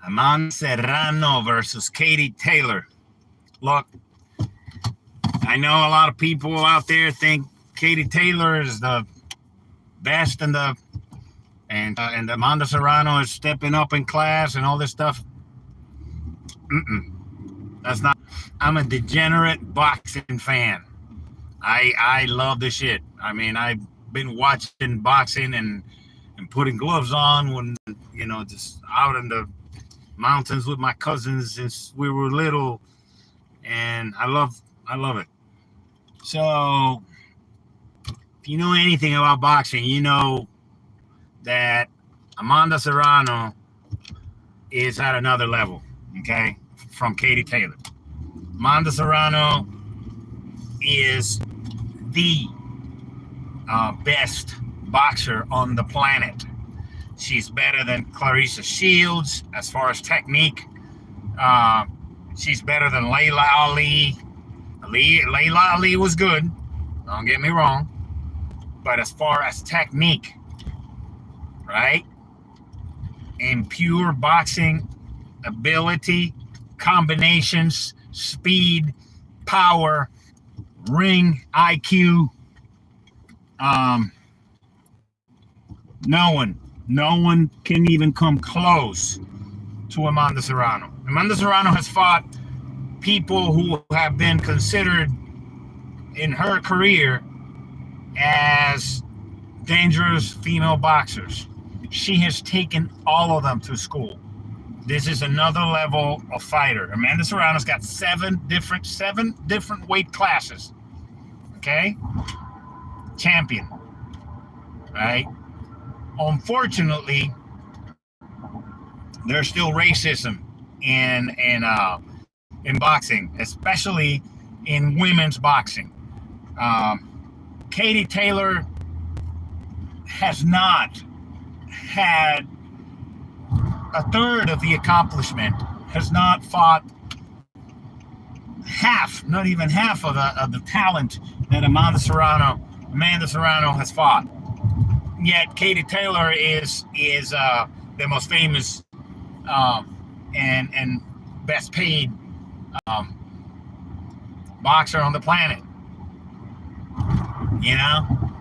Amanda Serrano versus Katie Taylor. Look, I know a lot of people out there think Katie Taylor is the best and Amanda Serrano is stepping up in class and all this stuff. That's not. I'm a degenerate boxing fan. I love this shit. I mean, I've been watching boxing and putting gloves on when just out in the mountains with my cousins since we were little, and I love it. So, if you know anything about boxing, you know that Amanda Serrano is at another level, okay, from Katie Taylor. Amanda Serrano is the best boxer on the planet. She's better than Clarissa Shields as far as technique. She's better than Layla Ali. Layla Ali was good, don't get me wrong. But as far as technique, right? And pure boxing ability, combinations, speed, power, ring IQ, no one can even come close to Amanda Serrano. Amanda Serrano has fought people who have been considered in her career as dangerous female boxers. She has taken all of them to school. This is another level of fighter. Amanda Serrano's got seven different weight classes. Okay? Champion. Right? Unfortunately, there's still racism in boxing, especially in women's boxing. Katie Taylor has not had a third of the accomplishment, has not fought half, not even half of the talent that Amanda Serrano has fought. Yet Katie Taylor is the most famous and best paid boxer on the planet.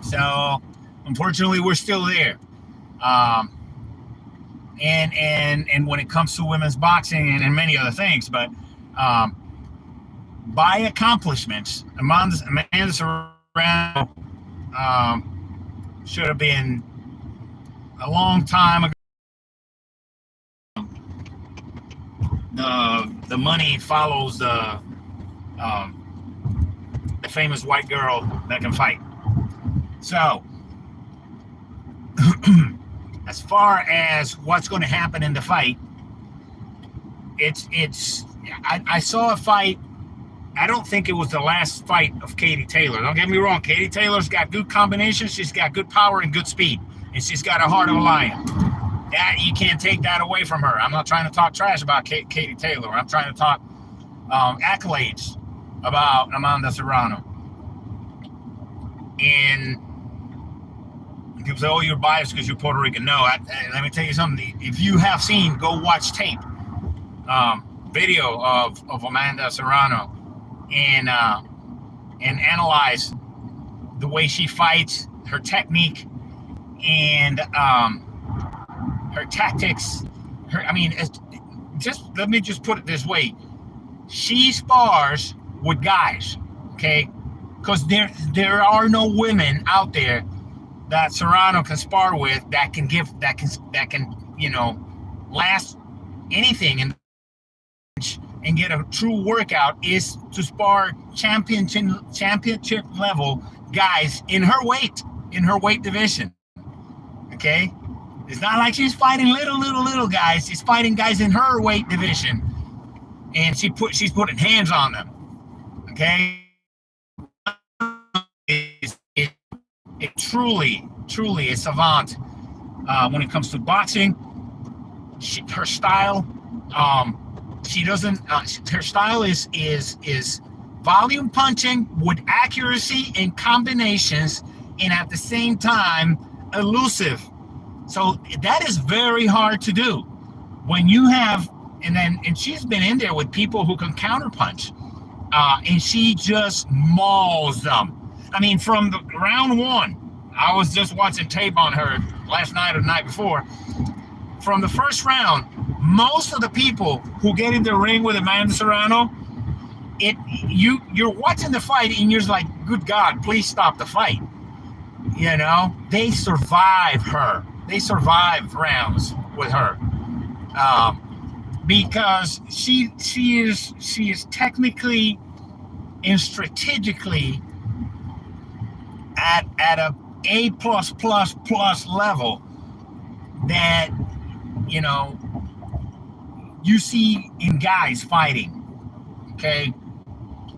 So unfortunately we're still there. And when it comes to women's boxing and many other things, but by accomplishments, Amanda Serrano should have been a long time ago. The money follows the famous white girl that can fight. So, as far as what's going to happen in the fight, I saw a fight. I don't think it was the last fight of Katie Taylor. Don't get me wrong. Katie Taylor's got good combinations. She's got good power and good speed. And she's got a heart of a lion. That you can't take that away from her. I'm not trying to talk trash about Katie Taylor. I'm trying to talk accolades about Amanda Serrano. And people say, "Oh, you're biased because you're Puerto Rican." No, let me tell you something. If you have seen, go watch tape, video of Amanda Serrano, and analyze the way she fights, her technique, and her tactics. Let me just put it this way: she spars with guys, okay? Because there are no women out there that Serrano can spar with that can last anything and get a true workout is to spar championship level guys in her weight division. Okay? It's not like she's fighting little guys. She's fighting guys in her weight division. And she's putting hands on them. Okay? It truly a savant when it comes to boxing. Her style, her style is volume punching with accuracy and combinations, and at the same time elusive. So that is very hard to do. when you have, and she's been in there with people who can counterpunch, and she just mauls them. I mean, from the round one, I was just watching tape on her last night or the night before. From the first round, most of the people who get in the ring with Amanda Serrano, you're watching the fight and you're just like, good God, please stop the fight. You know, they survive her. They survive rounds with her, because she is technically and strategically at a plus level that, you know, you see in guys fighting. Okay,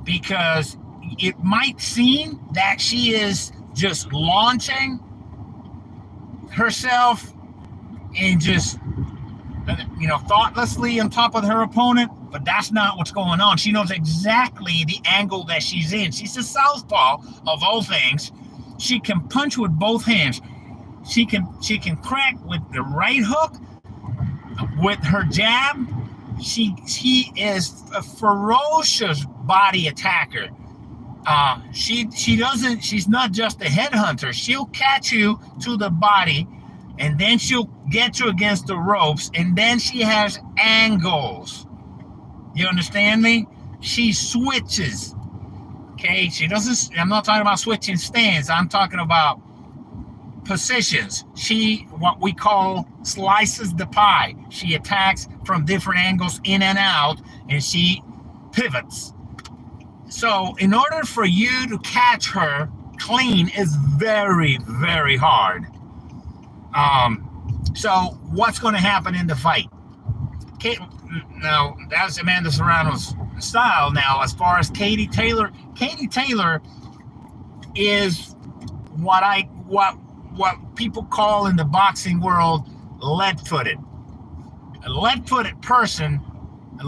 because it might seem that she is just launching herself and just, you know, thoughtlessly on top of her opponent, but that's not what's going on. She knows exactly the angle that she's in. She's a southpaw of all things. She can punch with both hands. She can crack with the right hook, with her jab. She is a ferocious body attacker. She's not just a headhunter. She'll catch you to the body, and then she'll get you against the ropes, and then she has angles. You understand me? She switches. Okay, she doesn't. I'm not talking about switching stance. I'm talking about positions. She, what we call, slices the pie. She attacks from different angles in and out, and she pivots. So in order for you to catch her clean is very, very hard. So what's going to happen in the fight? Now, that's Amanda Serrano's style. Now, as far as Katie Taylor is what people call in the boxing world lead-footed. A lead-footed person, a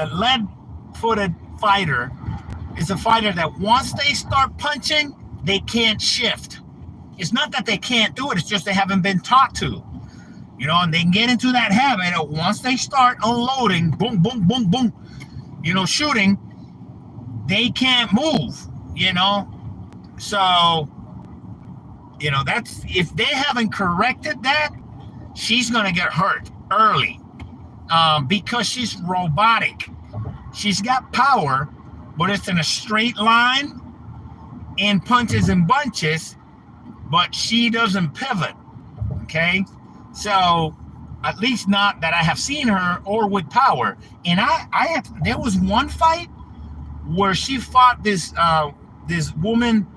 lead-footed fighter is a fighter that once they start punching, they can't shift. It's not that they can't do it, it's just they haven't been taught to. You know, and they can get into that habit of once they start unloading, boom, boom, boom, boom, you know, shooting, they can't move, you know. So, you know, that's, if they haven't corrected that, she's going to get hurt early, because she's robotic. She's got power, but it's in a straight line and punches and bunches, but she doesn't pivot. Okay, so at least not that I have seen her, or with power. And there was one fight where she fought this woman.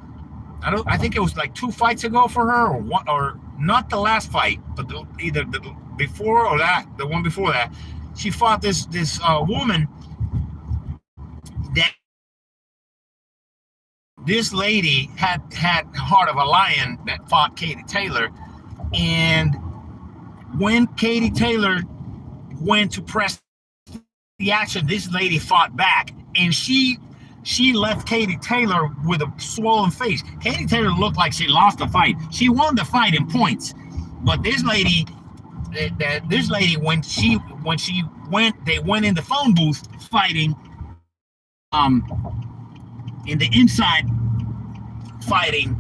I think it was like 2 fights ago for her, or one, or not the last fight, but either the before or the one before that. She fought this woman that this lady had heart of a lion that fought Katie Taylor, and when Katie Taylor went to press the action, this lady fought back, and she left Katie Taylor with a swollen face. Katie Taylor looked like she lost the fight. She won the fight in points, but this lady, when she went, they went in the phone booth fighting, in the inside fighting.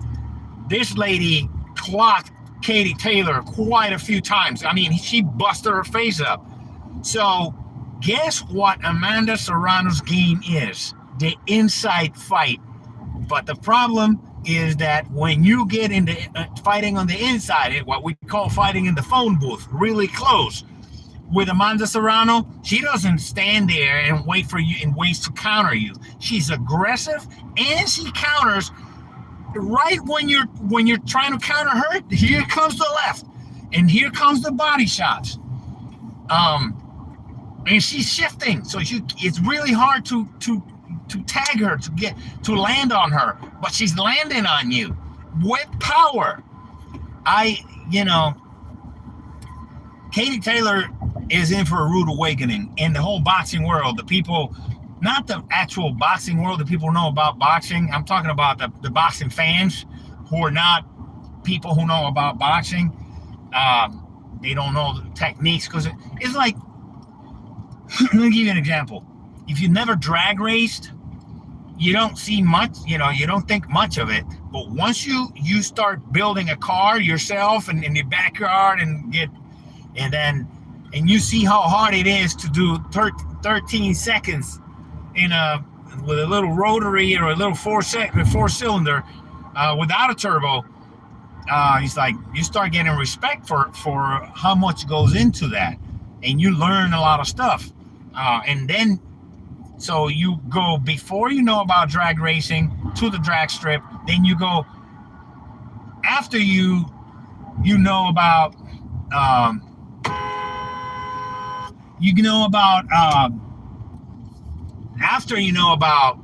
This lady clocked Katie Taylor quite a few times. I mean, she busted her face up. So guess what Amanda Serrano's game is? The inside fight. But the problem is that when you get into fighting on the inside, what we call fighting in the phone booth, really close, with Amanda Serrano, she doesn't stand there and wait for you and waits to counter you. She's aggressive, and she counters right when you're trying to counter her. Here comes the left, and here comes the body shots. And she's shifting, so it's really hard to tag her, to land on her, but she's landing on you with power. Katie Taylor is in for a rude awakening in the whole boxing world. The people, not the actual boxing world, the people who know about boxing. I'm talking about the boxing fans who are not people who know about boxing. They don't know the techniques because it's like, let me give you an example. If you never drag raced, you don't see much, you don't think much of it. But once you start building a car yourself and in your backyard and you see how hard it is to do 13 seconds with a little rotary or a little four cylinder without a turbo, it's like you start getting respect for how much goes into that, and you learn a lot of stuff. And then, so you go before you know about drag racing to the drag strip, then you go after you know about after you know about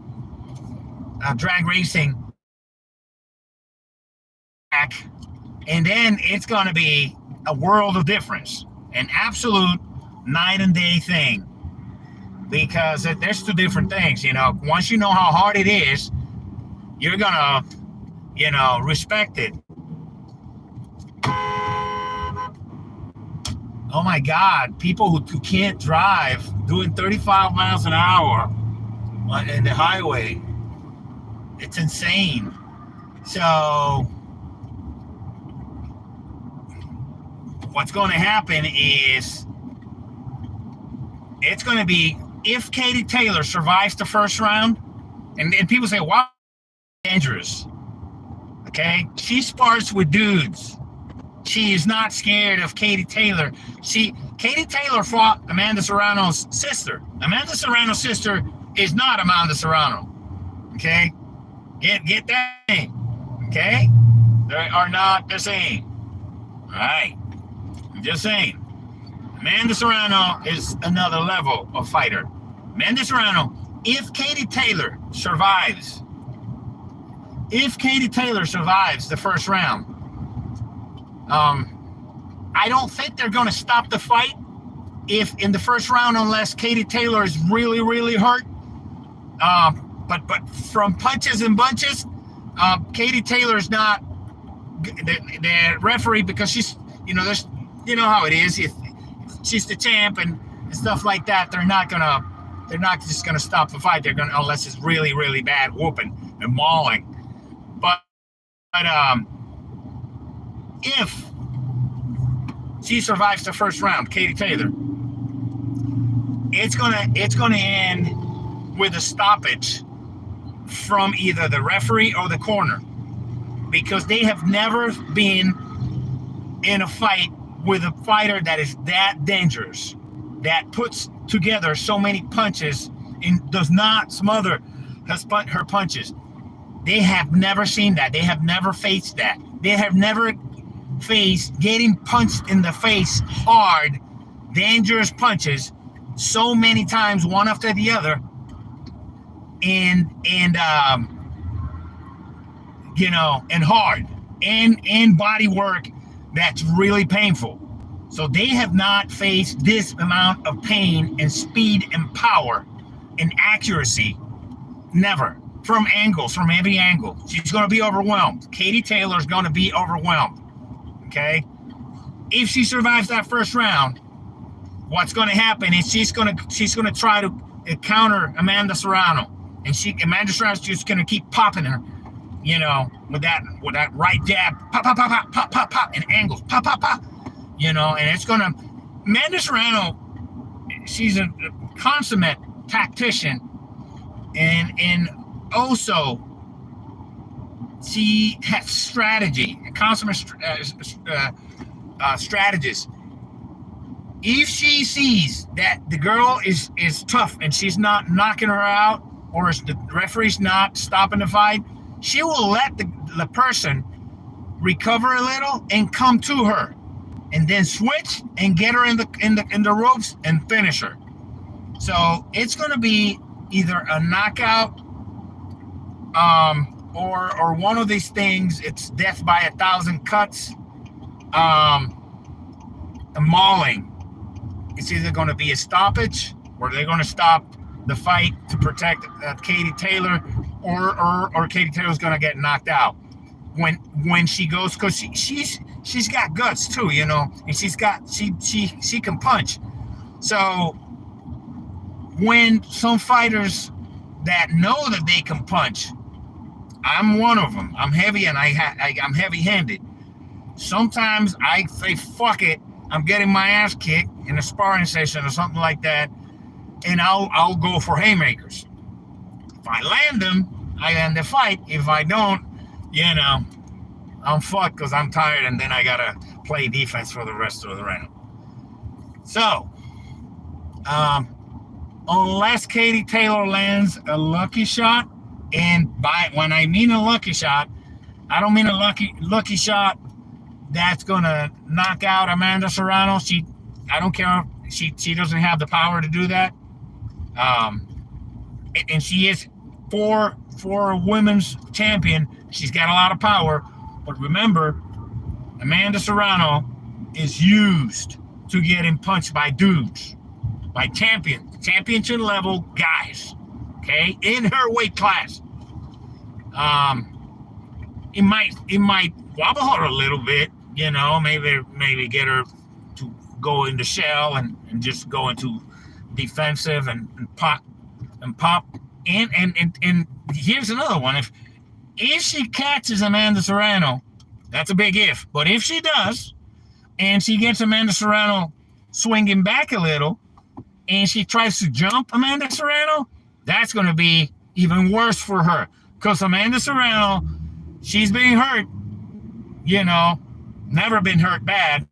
drag racing, and then it's going to be a world of difference, an absolute night and day thing, because there's two different things. Once you know how hard it is, you're gonna respect it. Oh my God, people who can't drive doing 35 miles an hour in the highway, it's insane. So what's going to happen is it's going to be, if Katie Taylor survives the first round, and people say, wow, dangerous. Okay? She spars with dudes. She is not scared of Katie Taylor. Katie Taylor fought Amanda Serrano's sister. Amanda Serrano's sister is not Amanda Serrano. Okay? Get that thing. Okay? They are not the same. All right? I'm just saying. Amanda Serrano is another level of fighter. Amanda Serrano, if Katie Taylor survives the first round, I don't think they're going to stop the fight if in the first round, unless Katie Taylor is really, really hurt. But from punches and bunches, Katie Taylor's not the referee, because she's, there's, how it is. If she's the champ and stuff like that, they're not just gonna stop the fight. They're gonna, unless it's really, really bad whooping and mauling. But if she survives the first round, Katie Taylor, it's gonna end with a stoppage from either the referee or the corner, because they have never been in a fight with a fighter that is that dangerous, that puts together so many punches and does not smother her punches. They have never seen that. They have never faced that. They have never faced getting punched in the face hard, dangerous punches so many times, one after the other, and hard, and body work that's really painful. So they have not faced this amount of pain and speed and power and accuracy. Never. From every angle. She's going to be overwhelmed. Katie Taylor's going to be overwhelmed. Okay? If she survives that first round, what's going to happen is she's going to try to counter Amanda Serrano. And Amanda Serrano's just going to keep popping her, with that right jab, pop, pop, pop, pop, pop, pop, pop, and angles, pop, pop, pop, and it's going to, Amanda Serrano, she's a consummate tactician, and also she has strategy, a consummate strategist. If she sees that the girl is tough and she's not knocking her out, or the referee's not stopping the fight, she will let the person recover a little and come to her, and then switch and get her in the ropes and finish her. So it's going to be either a knockout, or one of these things. It's death by 1,000 cuts, a mauling. It's either going to be a stoppage, or they're going to stop the fight to protect Katie Taylor, or Katie Taylor's going to get knocked out. when she goes, because she's got guts too, you know, and she can punch. So when some fighters that know that they can punch, I'm one of them. I'm heavy and I'm heavy-handed. Sometimes I say fuck it, I'm getting my ass kicked in a sparring session or something like that, and I'll go for haymakers. If I land them, I end the fight. If I don't, you know, I'm fucked because I'm tired, and then I gotta play defense for the rest of the round. So, unless Katie Taylor lands a lucky shot, and when I mean a lucky shot, I don't mean a lucky shot that's gonna knock out Amanda Serrano. I don't care if she doesn't have the power to do that. And she is for a women's champion. She's got a lot of power, but remember, Amanda Serrano is used to getting punched by dudes, by championship level guys, okay, in her weight class. It might wobble her a little bit, you know, maybe get her to go into shell and just go into defensive and pop. And here's another one. If she catches Amanda Serrano, that's a big if. But if she does, and she gets Amanda Serrano swinging back a little, and she tries to jump Amanda Serrano, that's going to be even worse for her. Because Amanda Serrano, she's being hurt, you know, never been hurt bad,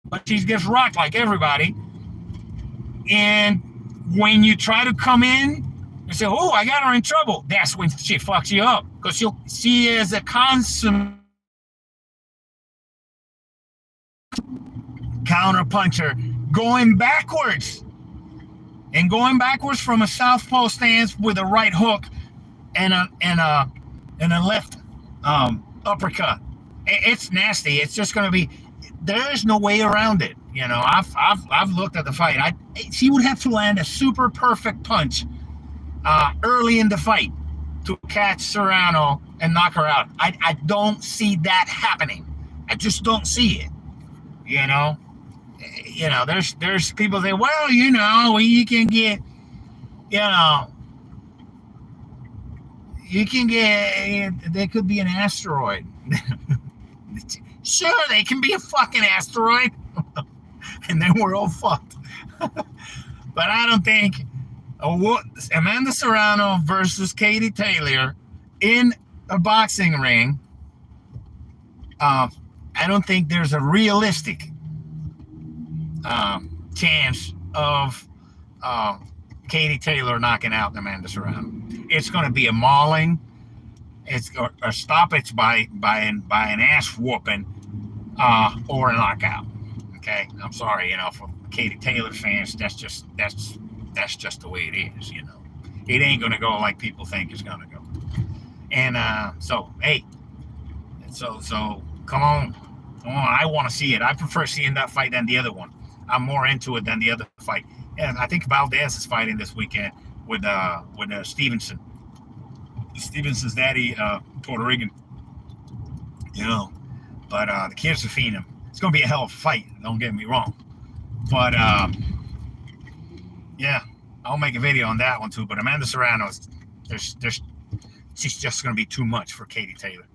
but she gets rocked like everybody. And when you try to come in and say, oh, I got her in trouble, that's when she fucks you up. Because she is a consummate counter puncher, going backwards from a southpaw stance with a right hook and a left uppercut. It's nasty. It's just going to be. There's no way around it. You know, I've looked at the fight. She would have to land a super perfect punch early in the fight to catch Serrano and knock her out. I don't see that happening. I just don't see it. You know, there's people say, well, you know, you can get, there could be an asteroid. Sure, they can be a fucking asteroid. And then we're all fucked. But I don't think Amanda Serrano versus Katie Taylor in a boxing ring, I don't think there's a realistic chance of Katie Taylor knocking out Amanda Serrano. It's going to be a mauling. It's a stoppage by an ass whooping or a knockout. Okay, I'm sorry, for Katie Taylor fans, that's just the way it is. It ain't gonna go like people think it's gonna go. And so come on, I want to see it. I prefer seeing that fight than the other one. I'm more into it than the other fight. And I think Valdez is fighting this weekend with Stevenson. Stevenson's daddy, Puerto Rican. But the kid's a phenom. It's gonna be a hell of a fight. Don't get me wrong. But yeah, I'll make a video on that one too. But Amanda Serrano, she's just gonna be too much for Katie Taylor.